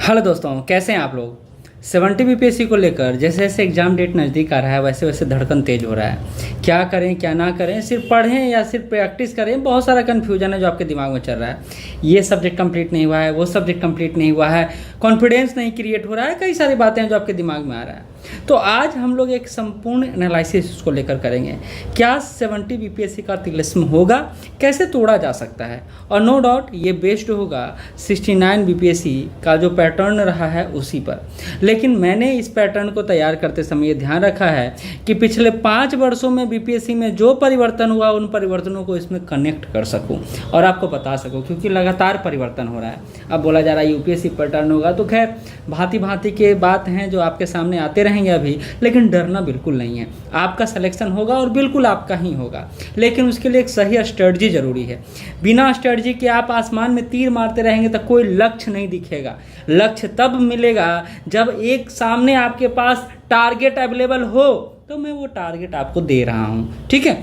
Hello दोस्तों, कैसे हैं आप लोग। 70 बीपीएससी को लेकर जैसे जैसे एग्ज़ाम डेट नज़दीक आ रहा है वैसे वैसे धड़कन तेज़ हो रहा है। क्या करें क्या ना करें, सिर्फ पढ़ें या सिर्फ प्रैक्टिस करें, बहुत सारा कन्फ्यूजन है जो आपके दिमाग में चल रहा है। ये सब्जेक्ट कंप्लीट नहीं हुआ है, वो सब्जेक्ट कंप्लीट नहीं हुआ है, कॉन्फिडेंस नहीं क्रिएट हो रहा है, कई सारी बातें हैं जो आपके दिमाग में आ रहा है। तो आज हम लोग एक संपूर्ण एनालिसिस उसको लेकर करेंगे। क्या 70 बीपीएससी का तिलिस्म होगा, कैसे तोड़ा जा सकता है, और नो डाउट ये बेस्ड होगा 69 बीपीएससी का जो पैटर्न रहा है उसी पर। लेकिन मैंने इस पैटर्न को तैयार करते समय ये ध्यान रखा है कि पिछले 5 वर्षों में बीपीएससी में जो परिवर्तन हुआ उन परिवर्तनों को इसमें कनेक्ट कर सकूं और आपको बता सकूं, क्योंकि लगातार परिवर्तन हो रहा है। अब बोला जा रहा है यूपीएससी पैटर्न होगा, तो खैर भांति भांति के बात हैं जो आपके सामने आते रहेंगे अभी, लेकिन डरना बिल्कुल नहीं है। आपका सिलेक्शन होगा और बिल्कुल आपका ही होगा, लेकिन उसके लिए एक सही स्ट्रेटजी जरूरी है। बिना स्ट्रेटजी के आप आसमान में तीर मारते रहेंगे तो कोई लक्ष्य नहीं दिखेगा। लक्ष्य तब मिलेगा जब एक सामने आपके पास टारगेट अवेलेबल हो, तो मैं वो टारगेट आपको दे रहा हूँ। ठीक है,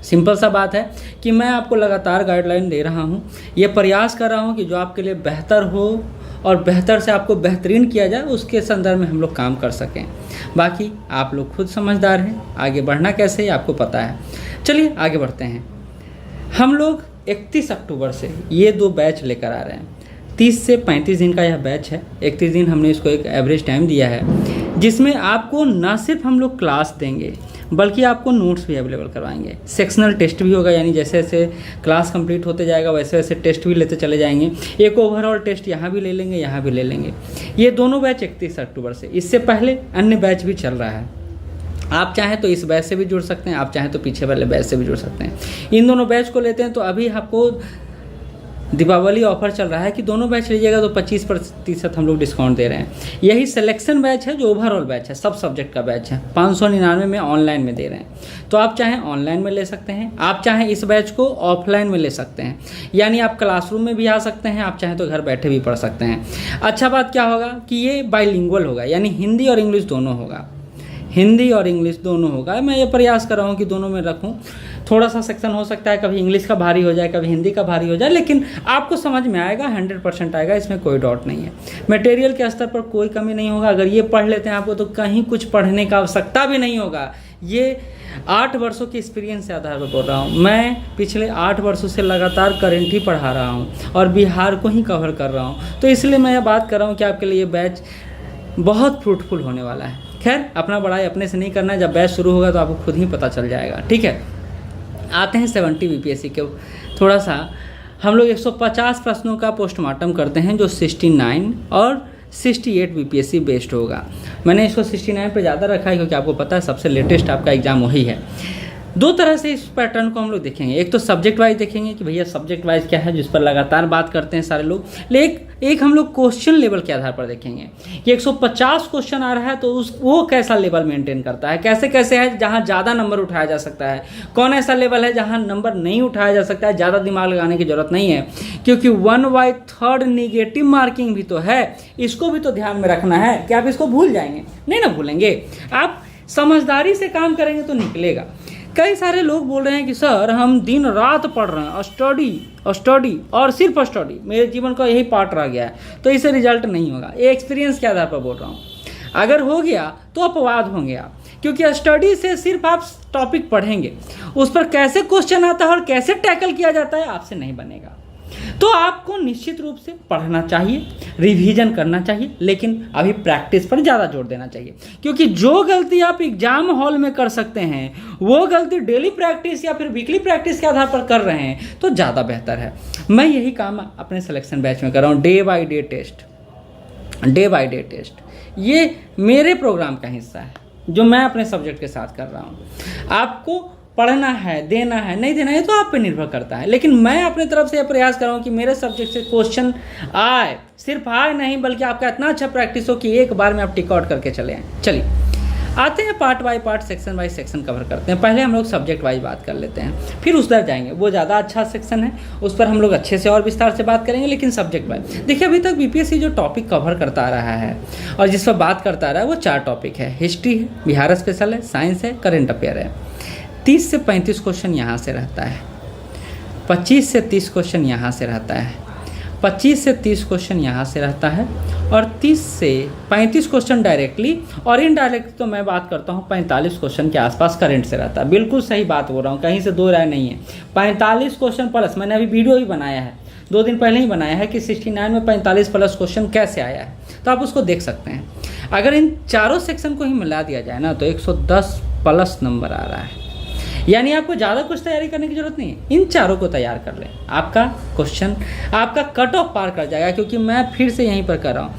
सिंपल सा बात है कि मैं आपको लगातार गाइडलाइन दे रहा हूँ, ये प्रयास कर रहा हूँ कि जो आपके लिए बेहतर हो और बेहतर से आपको बेहतरीन किया जाए, उसके संदर्भ में हम लोग काम कर सकें। बाकी आप लोग खुद समझदार हैं, आगे बढ़ना कैसे है आपको पता है। चलिए आगे बढ़ते हैं। हम लोग 31 अक्टूबर से ये 2 बैच लेकर आ रहे हैं। 30 से 35 दिन का यह बैच है। 31 दिन हमने इसको एक एवरेज टाइम दिया है, जिसमें आपको ना सिर्फ हम लोग क्लास देंगे बल्कि आपको नोट्स भी अवेलेबल करवाएंगे। सेक्शनल टेस्ट भी होगा, यानी जैसे जैसे क्लास कंप्लीट होते जाएगा वैसे वैसे टेस्ट भी लेते चले जाएंगे। एक ओवरऑल टेस्ट यहाँ भी ले लेंगे, यहाँ भी ले लेंगे। ये दोनों बैच 31 अक्टूबर से। इससे पहले अन्य बैच भी चल रहा है। आप चाहें तो इस बैच से भी जुड़ सकते हैं, आप चाहें तो पीछे वाले बैच से भी जुड़ सकते हैं। इन दोनों बैच को लेते हैं तो अभी आपको दीपावली ऑफर चल रहा है कि दोनों बैच लीजिएगा तो 25% हम लोग डिस्काउंट दे रहे हैं। यही सिलेक्शन बैच है जो ओवरऑल बैच है, सब सब्जेक्ट का बैच है, 599 में ऑनलाइन में दे रहे हैं। तो आप चाहें ऑनलाइन में ले सकते हैं, आप चाहें इस बैच को ऑफलाइन में ले सकते हैं, यानी आप क्लासरूम में भी आ सकते हैं, आप चाहें तो घर बैठे भी पढ़ सकते हैं। अच्छा बात क्या होगा कि ये बाइलिंगुअल होगा, यानी हिंदी और इंग्लिश दोनों होगा। हिंदी और इंग्लिश दोनों होगा। मैं ये प्रयास कर रहा हूँ कि दोनों में रखूँ। थोड़ा सा सेक्शन हो सकता है कभी इंग्लिश का भारी हो जाए, कभी हिंदी का भारी हो जाए, लेकिन आपको समझ में आएगा, 100% आएगा, इसमें कोई डाउट नहीं है। मटेरियल के स्तर पर कोई कमी नहीं होगा। अगर ये पढ़ लेते हैं आपको तो कहीं कुछ पढ़ने का आवश्यकता भी नहीं होगा। ये 8 वर्षों के एक्सपीरियंस से आधार पर बोल रहा हूँ। मैं पिछले 8 वर्षों से लगातार करंट ही पढ़ा रहा हूँ और बिहार को ही कवर कर रहा हूँ, तो इसलिए मैं ये बात कर रहा हूँ कि आपके लिए ये बैच बहुत फ्रूटफुल होने वाला है। खैर, अपना बड़ाई अपने से नहीं करना है, जब बैच शुरू होगा तो आपको खुद ही पता चल जाएगा। ठीक है, आते हैं 70 बीपीएससी के। थोड़ा सा हम लोग 150 प्रश्नों का पोस्टमार्टम करते हैं जो 69 और 68 बीपीएससी बेस्ड होगा। मैंने इसको 69 पे ज़्यादा रखा है क्योंकि आपको पता है सबसे लेटेस्ट आपका एग्जाम वही है। 2 तरह से इस पैटर्न को हम लोग देखेंगे। एक तो सब्जेक्ट वाइज देखेंगे कि भैया सब्जेक्ट वाइज क्या है, जिस पर लगातार बात करते हैं सारे लोग। लेकिन एक हम लोग क्वेश्चन लेवल के आधार पर देखेंगे कि 150 क्वेश्चन आ रहा है तो वो कैसा लेवल मेंटेन करता है, कैसे कैसे है जहां ज़्यादा नंबर उठाया जा सकता है, कौन ऐसा लेवल है जहां नंबर नहीं उठाया जा सकता है, ज़्यादा दिमाग लगाने की जरूरत नहीं है, क्योंकि 1/3 निगेटिव मार्किंग भी तो है। इसको भी तो ध्यान में रखना है कि आप इसको भूल जाएंगे, नहीं ना भूलेंगे। आप समझदारी से काम करेंगे तो निकलेगा। कई सारे लोग बोल रहे हैं कि सर हम दिन रात पढ़ रहे हैं, स्टडी और सिर्फ स्टडी, मेरे जीवन का यही पार्ट रह गया है, तो इससे रिजल्ट नहीं होगा। ये एक्सपीरियंस के आधार पर बोल रहा हूँ। अगर हो गया तो अपवाद होंगे आप, क्योंकि स्टडी से सिर्फ आप टॉपिक पढ़ेंगे, उस पर कैसे क्वेश्चन आता है और कैसे टैकल किया जाता है आपसे नहीं बनेगा। तो आपको निश्चित रूप से पढ़ना चाहिए, रिवीजन करना चाहिए, लेकिन अभी प्रैक्टिस पर ज़्यादा जोर देना चाहिए, क्योंकि जो गलती आप एग्जाम हॉल में कर सकते हैं वो गलती डेली प्रैक्टिस या फिर वीकली प्रैक्टिस के आधार पर कर रहे हैं तो ज़्यादा बेहतर है। मैं यही काम अपने सिलेक्शन बैच में कर रहा हूँ। डे बाय डे टेस्ट ये मेरे प्रोग्राम का हिस्सा है जो मैं अपने सब्जेक्ट के साथ कर रहा हूँ। आपको पढ़ना है, देना है, नहीं देना है तो आप पे निर्भर करता है, लेकिन मैं अपनी तरफ से यह प्रयास कर रहा हूँ कि मेरे सब्जेक्ट से क्वेश्चन आए, सिर्फ आए नहीं बल्कि आपका इतना अच्छा प्रैक्टिस हो कि एक बार में आप टिक आउट करके चले आए। चलिए आते हैं part by part, section by section cover करते हैं। पहले हम लोग सब्जेक्ट वाइज बात कर लेते हैं, फिर उस तरफ जाएंगे। वो ज़्यादा अच्छा सेक्शन है, उस पर हम लोग अच्छे से और विस्तार से बात करेंगे, लेकिन सब्जेक्ट वाइज देखिए अभी तक बीपीएससी जो टॉपिक कवर करता आ रहा है और जिस पर बात करता आ रहा है वो 4 टॉपिक है। हिस्ट्री है, बिहार स्पेशल है, साइंस है, करंट अफेयर है। 30 से 35 क्वेश्चन यहाँ से रहता है, 25 से 30 क्वेश्चन यहाँ से रहता है, 25 से 30 क्वेश्चन यहाँ से रहता है और 30 से 35 क्वेश्चन डायरेक्टली, और इनडायरेक्ट तो मैं बात करता हूँ 45 क्वेश्चन के आसपास करंट से रहता है। बिल्कुल सही बात बोल रहा हूँ, कहीं से दो राय नहीं है। 45 क्वेश्चन प्लस, मैंने अभी वीडियो ही बनाया है, 2 दिन पहले ही बनाया है कि 69 में 45 प्लस क्वेश्चन कैसे आया है, तो आप उसको देख सकते हैं। अगर इन चारों सेक्शन को ही मिला दिया जाए ना तो 110 प्लस नंबर आ रहा है। यानी आपको ज़्यादा कुछ तैयारी करने की जरूरत नहीं है, इन चारों को तैयार कर लें, आपका क्वेश्चन, आपका कट ऑफ पार कर जाएगा। क्योंकि मैं फिर से यहीं पर कर रहा हूँ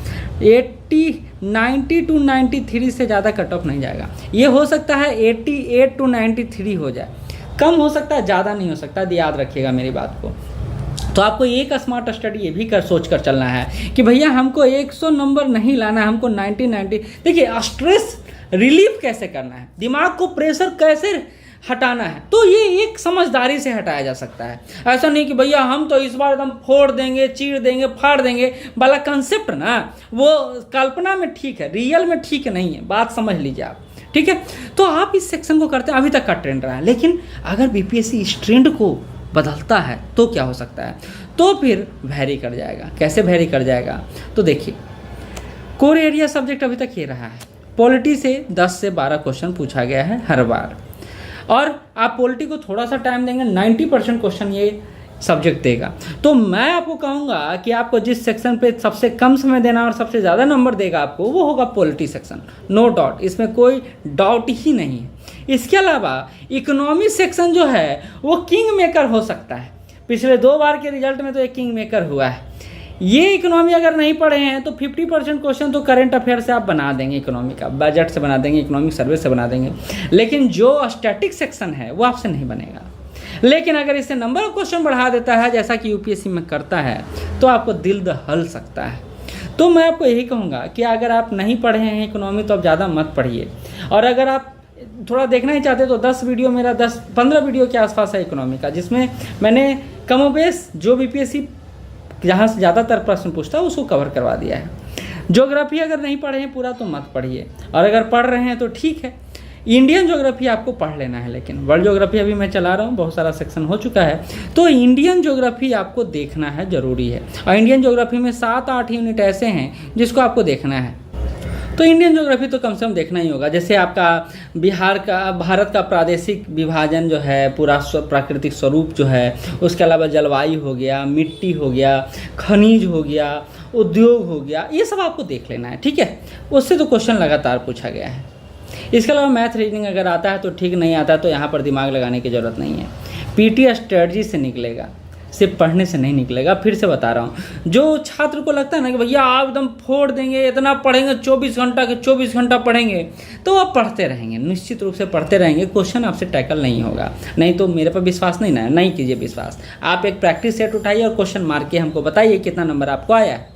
90 टू 93 से ज़्यादा कट ऑफ नहीं जाएगा। ये हो सकता है 88 टू 93 हो जाए, कम हो सकता है, ज़्यादा नहीं हो सकता, याद रखिएगा मेरी बात को। तो आपको एक स्मार्ट स्टडी ये भी सोच कर चलना है कि भैया हमको 100 नंबर नहीं लाना है, हमको 90। देखिए स्ट्रेस रिलीफ कैसे करना है, दिमाग को प्रेशर कैसे हटाना है, तो ये एक समझदारी से हटाया जा सकता है। ऐसा नहीं कि भैया हम तो इस बार एकदम फोड़ देंगे, चीर देंगे, फाड़ देंगे वाला कंसेप्ट ना, वो कल्पना में ठीक है, रियल में ठीक नहीं है, बात समझ लीजिए आप, ठीक है। तो आप इस सेक्शन को करते हैं, अभी तक का ट्रेंड रहा है, लेकिन अगर बीपीएससी इस ट्रेंड को बदलता है तो क्या हो सकता है, तो फिर वैरी कर जाएगा। कैसे वैरी कर जाएगा, तो देखिए कोर एरिया सब्जेक्ट अभी तक ये रहा है, पॉलिटी से 10 से 12 क्वेश्चन पूछा गया है हर बार, और आप पॉलिटी को थोड़ा सा टाइम देंगे 90% क्वेश्चन ये सब्जेक्ट देगा। तो मैं आपको कहूँगा कि आपको जिस सेक्शन पे सबसे कम समय देना और सबसे ज़्यादा नंबर देगा आपको, वो होगा पॉलिटी सेक्शन, नो डाउट, इसमें कोई डाउट ही नहीं है। इसके अलावा इकोनॉमी सेक्शन जो है वो किंग मेकर हो सकता है, पिछले 2 बार के रिजल्ट में तो एक किंग मेकर हुआ है। ये इकोनॉमी अगर नहीं पढ़े हैं तो 50% क्वेश्चन तो करंट अफेयर से आप बना देंगे, इकोनॉमी का बजट से बना देंगे, इकोनॉमिक सर्वे से बना देंगे, लेकिन जो स्टैटिक सेक्शन है वो आपसे नहीं बनेगा। लेकिन अगर इससे नंबर ऑफ क्वेश्चन बढ़ा देता है जैसा कि यूपीएससी में करता है, तो आपको दिल दहल सकता है। तो मैं आपको यही कहूँगा कि अगर आप नहीं पढ़े हैं इकोनॉमी तो आप ज़्यादा मत पढ़िए, और अगर आप थोड़ा देखना ही चाहते तो 10 वीडियो मेरा 10-15 वीडियो के आसपास है इकोनॉमी का, जिसमें मैंने कमोबेश जो बीपीएससी जहाँ से ज़्यादातर प्रश्न पूछता है उसको कवर करवा दिया है। ज्योग्राफी अगर नहीं पढ़े हैं पूरा तो मत पढ़िए, और अगर पढ़ रहे हैं तो ठीक है, इंडियन ज्योग्राफी आपको पढ़ लेना है, लेकिन वर्ल्ड ज्योग्राफी अभी मैं चला रहा हूँ, बहुत सारा सेक्शन हो चुका है, तो इंडियन ज्योग्राफी आपको देखना है, ज़रूरी है। और इंडियन ज्योग्राफी में 7-8 यूनिट ऐसे हैं जिसको आपको देखना है, तो इंडियन ज्योग्राफी तो कम से कम देखना ही होगा। जैसे आपका भारत का प्रादेशिक विभाजन जो है, पूरा प्राकृतिक स्वरूप जो है, उसके अलावा जलवायु हो गया, मिट्टी हो गया, खनिज हो गया, उद्योग हो गया, ये सब आपको देख लेना है, ठीक है। उससे तो क्वेश्चन लगातार पूछा गया है। इसके अलावा मैथ रीजनिंग अगर आता है तो ठीक, नहीं आता तो यहाँ पर दिमाग लगाने की ज़रूरत नहीं है, पीटी स्ट्रेटजी से निकलेगा, सिर्फ पढ़ने से नहीं निकलेगा। फिर से बता रहा हूँ, जो छात्र को लगता है ना कि भैया आप एकदम फोड़ देंगे, इतना पढ़ेंगे 24 घंटा के 24 घंटा पढ़ेंगे, तो आप पढ़ते रहेंगे, निश्चित रूप से पढ़ते रहेंगे, क्वेश्चन आपसे टैकल नहीं होगा। नहीं तो मेरे पर विश्वास नहीं ना, नहीं कीजिए विश्वास, आप एक प्रैक्टिस सेट उठाइए और क्वेश्चन मार के हमको बताइए कितना नंबर आपको आया है।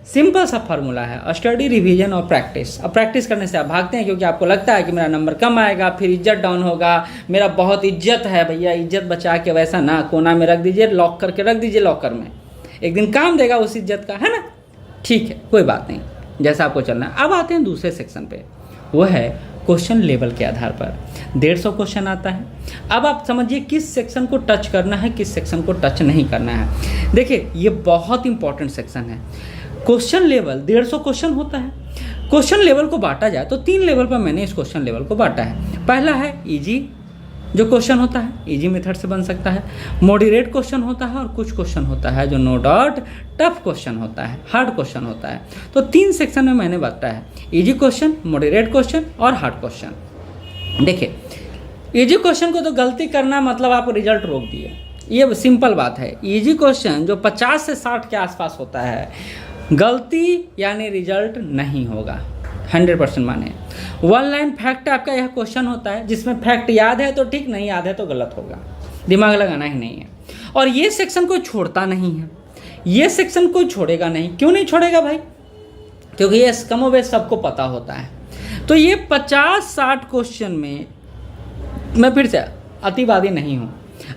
सिंपल सा फार्मूला है, स्टडी, रिवीजन और प्रैक्टिस। अब प्रैक्टिस करने से आप भागते हैं क्योंकि आपको लगता है कि मेरा नंबर कम आएगा, फिर इज्जत डाउन होगा, मेरा बहुत इज्जत है। भैया इज्जत बचा के वैसा ना कोना में रख दीजिए, लॉक करके रख दीजिए लॉकर में, एक दिन काम देगा उस इज्जत का, है ना। ठीक है, कोई बात नहीं, जैसा आपको चलना है। अब आते हैं दूसरे सेक्शन पे, वो है क्वेश्चन लेवल के आधार पर 150 क्वेश्चन आता है। अब आप समझिए किस सेक्शन को टच करना है, किस सेक्शन को टच नहीं करना है। देखिए ये बहुत इंपॉर्टेंट सेक्शन है। क्वेश्चन लेवल 150 क्वेश्चन होता है। क्वेश्चन लेवल को बांटा जाए तो 3 लेवल पर मैंने इस क्वेश्चन लेवल को बांटा है। पहला है इजी जो क्वेश्चन होता है, इजी मेथड से बन सकता है। मॉडरेट क्वेश्चन होता है, और कुछ क्वेश्चन होता है जो नो डाउट टफ क्वेश्चन होता है, हार्ड क्वेश्चन होता है। तो 3 सेक्शन में मैंने बांटा है, इजी क्वेश्चन, मॉडरेट क्वेश्चन और हार्ड क्वेश्चन। देखिए इजी क्वेश्चन को तो गलती करना मतलब आप रिजल्ट रोक दिए, ये सिंपल बात है। इजी क्वेश्चन जो 50 से 60 के आसपास होता है, गलती यानी रिजल्ट नहीं होगा, 100% माने। 1 लाइन फैक्ट आपका यह क्वेश्चन होता है जिसमें फैक्ट याद है तो ठीक, नहीं याद है तो गलत होगा, दिमाग लगाना ही नहीं है। और ये सेक्शन कोई छोड़ता नहीं है, ये सेक्शन कोई छोड़ेगा नहीं। क्यों नहीं छोड़ेगा भाई? क्योंकि ये कमोबेश सबको पता होता है। तो ये 50-60 क्वेश्चन में मैं फिर से अतिवादी नहीं हूँ,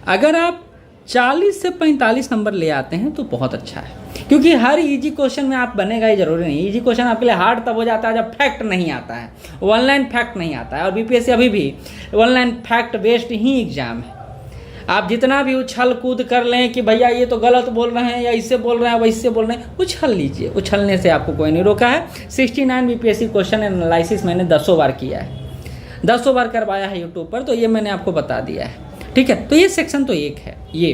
अगर आप 40 से 45 नंबर ले आते हैं तो बहुत अच्छा है, क्योंकि हर इजी क्वेश्चन में आप बनेगा ही जरूरी नहीं। इजी क्वेश्चन आपके लिए हार्ड तब हो जाता है जब फैक्ट नहीं आता है, 1 लाइन फैक्ट नहीं आता है। और बीपीएससी अभी भी 1 लाइन फैक्ट बेस्ड ही एग्जाम है। आप जितना भी उछल कूद कर लें कि भैया ये तो गलत बोल रहे हैं या इससे बोल रहे हैं वैसे बोल रहे हैं, उछल लीजिए, उछलने से आपको कोई नहीं रोका है। 69 बीपीएससी क्वेश्चन एनालिसिस मैंने 10 बार किया है, 10 बार करवाया है यूट्यूब पर, तो ये मैंने आपको बता दिया है, ठीक है। तो ये सेक्शन तो एक है। ये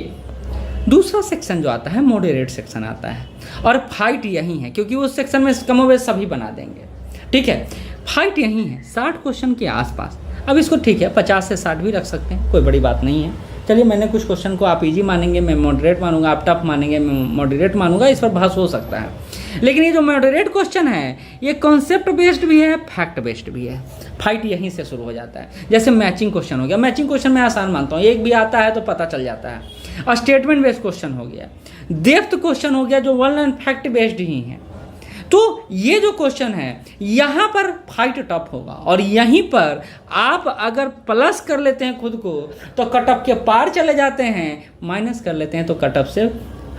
दूसरा सेक्शन जो आता है मॉडरेट सेक्शन आता है, और फाइट यही है क्योंकि उस सेक्शन में कमोबेश सभी बना देंगे, ठीक है। फाइट यही है 60 क्वेश्चन के आसपास। अब इसको ठीक है 50 से 60 भी रख सकते हैं, कोई बड़ी बात नहीं है। चलिए मैंने कुछ क्वेश्चन को आप इजी मानेंगे, मैं मॉडरेट मानूंगा, आप टफ मानेंगे, मैं मॉडरेट मानूंगा, इस पर बहस हो सकता है। लेकिन ये जो मॉडरेट क्वेश्चन है ये कॉन्सेप्ट बेस्ड भी है, फैक्ट बेस्ड भी है। फाइट यहीं से शुरू हो जाता है। जैसे मैचिंग क्वेश्चन हो गया, मैचिंग क्वेश्चन मैं आसान मानता हूँ, एक भी आता है तो पता चल जाता है। और स्टेटमेंट बेस्ड क्वेश्चन हो गया, डेप्थ क्वेश्चन हो गया जो वर्ड एंड फैक्ट बेस्ड ही है। तो ये जो क्वेश्चन है यहाँ पर फाइट टफ होगा, और यहीं पर आप अगर प्लस कर लेते हैं खुद को तो कटअप के पार चले जाते हैं, माइनस कर लेते हैं तो कटअप से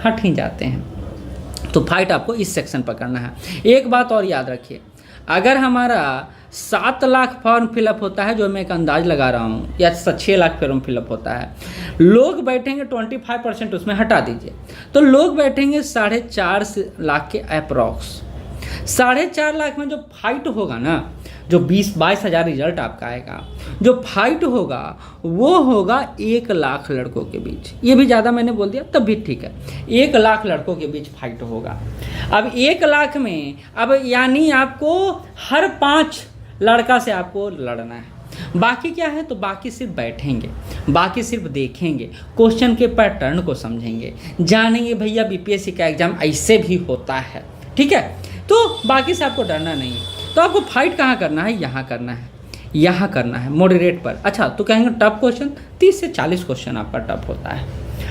हट ही जाते हैं। तो फाइट आपको इस सेक्शन पर करना है। एक बात और याद रखिए, अगर हमारा 7 लाख फॉर्म फिलअप होता है, जो मैं एक अंदाज लगा रहा हूँ, या 6 लाख फॉर्म फिलअप होता है, लोग बैठेंगे 25% उसमें हटा दीजिए, तो लोग बैठेंगे 4.5 लाख के अप्रॉक्स। 4.5 लाख में जो फाइट होगा ना, जो 20-22 हज़ार रिजल्ट आपका आएगा, जो फाइट होगा वो होगा 1 लाख लड़कों के बीच। ये भी ज़्यादा मैंने बोल दिया तब भी ठीक है, 1 लाख लड़कों के बीच फाइट होगा। अब 1 लाख में अब यानी आपको हर 5 लड़का से आपको लड़ना है। बाकी क्या है, तो बाकी सिर्फ बैठेंगे, बाकी सिर्फ देखेंगे, क्वेश्चन के पैटर्न को समझेंगे, जानेंगे भैया बीपीएससी का एग्जाम ऐसे भी होता है, ठीक है। तो बाकी से आपको डरना नहीं है। तो आपको फाइट कहाँ करना है, यहाँ करना है, यहाँ करना है मॉडरेट पर। अच्छा तो कहेंगे टफ क्वेश्चन, 30 से 40 क्वेश्चन आपका टफ होता है,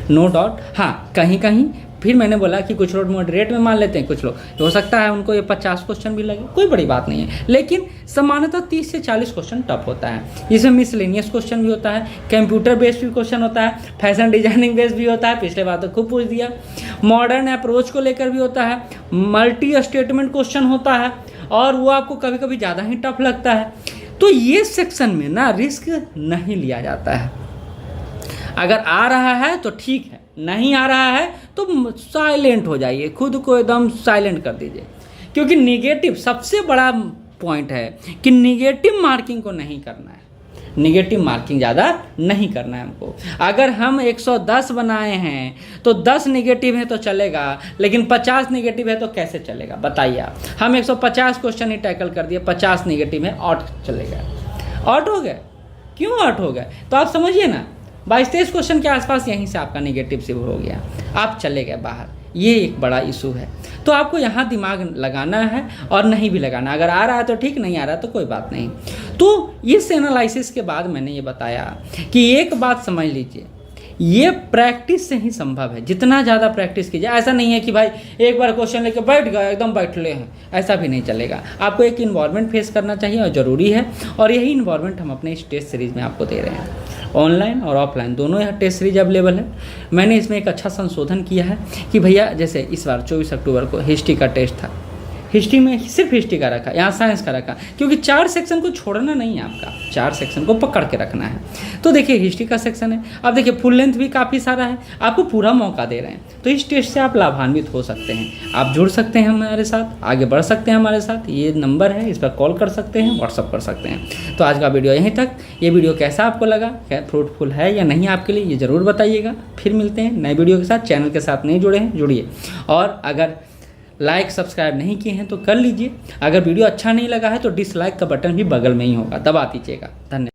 नो डाउट। हाँ कहीं कहीं फिर मैंने बोला कि कुछ लोग मॉडरेट में मान लेते हैं, कुछ लोग हो सकता है उनको ये 50 क्वेश्चन भी लगे, कोई बड़ी बात नहीं है। लेकिन सामान्यतः 30 से 40 क्वेश्चन टफ होता है। इसमें मिसलेनियस क्वेश्चन भी होता है, कंप्यूटर बेस्ड भी क्वेश्चन होता है, फैशन डिजाइनिंग बेस्ड भी होता है, पिछले बार तो खूब पूछ दिया, मॉडर्न अप्रोच को लेकर भी होता है, मल्टी स्टेटमेंट क्वेश्चन होता है, और वो आपको कभी कभी ज़्यादा ही टफ लगता है। तो ये सेक्शन में ना रिस्क नहीं लिया जाता है। अगर आ रहा है तो ठीक है, नहीं आ रहा है तो साइलेंट हो जाइए, खुद को एकदम साइलेंट कर दीजिए। क्योंकि निगेटिव सबसे बड़ा पॉइंट है कि निगेटिव मार्किंग को नहीं करना है, निगेटिव मार्किंग ज़्यादा नहीं करना है हमको। अगर हम 110 बनाए हैं तो 10 निगेटिव है तो चलेगा, लेकिन 50 निगेटिव है तो कैसे चलेगा बताइए आप। हम 150 क्वेश्चन ही टैकल कर दिए, 50 निगेटिव है, आउट चलेगा, आउट हो गए। क्यों आउट हो गए, तो आप समझिए ना 22-23 क्वेश्चन के आसपास यहीं से आपका निगेटिव से हो गया, आप चले गए बाहर। ये एक बड़ा इशू है। तो आपको यहाँ दिमाग लगाना है और नहीं भी लगाना। अगर आ रहा है तो ठीक, नहीं आ रहा है तो कोई बात नहीं। तो इस एनालिसिस के बाद मैंने ये बताया कि एक बात समझ लीजिए, ये प्रैक्टिस से ही संभव है। जितना ज़्यादा प्रैक्टिस कीजिए, ऐसा नहीं है कि भाई एक बार क्वेश्चन लेके बैठ गए एकदम बैठले हैं, ऐसा भी नहीं चलेगा। आपको एक इन्वायरमेंट फेस करना चाहिए और ज़रूरी है, और यही इन्वायरमेंट हम अपने इस टेस्ट सीरीज़ में आपको दे रहे हैं। ऑनलाइन और ऑफलाइन दोनों यहाँ टेस्ट सीरीज अवेलेबल है। मैंने इसमें एक अच्छा संशोधन किया है कि भैया जैसे इस बार 24 अक्टूबर को हिस्ट्री का टेस्ट था, हिस्ट्री में सिर्फ हिस्ट्री का रखा, यहाँ साइंस का रखा, क्योंकि 4 सेक्शन को छोड़ना नहीं है आपका, 4 सेक्शन को पकड़ के रखना है। तो देखिए हिस्ट्री का सेक्शन है, अब देखिए फुल लेंथ भी काफ़ी सारा है, आपको पूरा मौका दे रहे हैं। तो इस टेस्ट से आप लाभान्वित हो सकते हैं, आप जुड़ सकते हैं हमारे साथ, आगे बढ़ सकते हैं हमारे साथ। ये नंबर है, इस पर कॉल कर सकते हैं, व्हाट्सअप कर सकते हैं। तो आज का वीडियो यहीं तक। ये वीडियो कैसा आपको लगा, क्या फ्रूटफुल है या नहीं आपके लिए, ये ज़रूर बताइएगा। फिर मिलते हैं नए वीडियो के साथ। चैनल के साथ नहीं जुड़े हैं, जुड़िए, और अगर लाइक सब्सक्राइब नहीं किए हैं तो कर लीजिए। अगर वीडियो अच्छा नहीं लगा है तो डिसलाइक का बटन भी बगल में ही होगा, दबा दीजिएगा। धन्यवाद।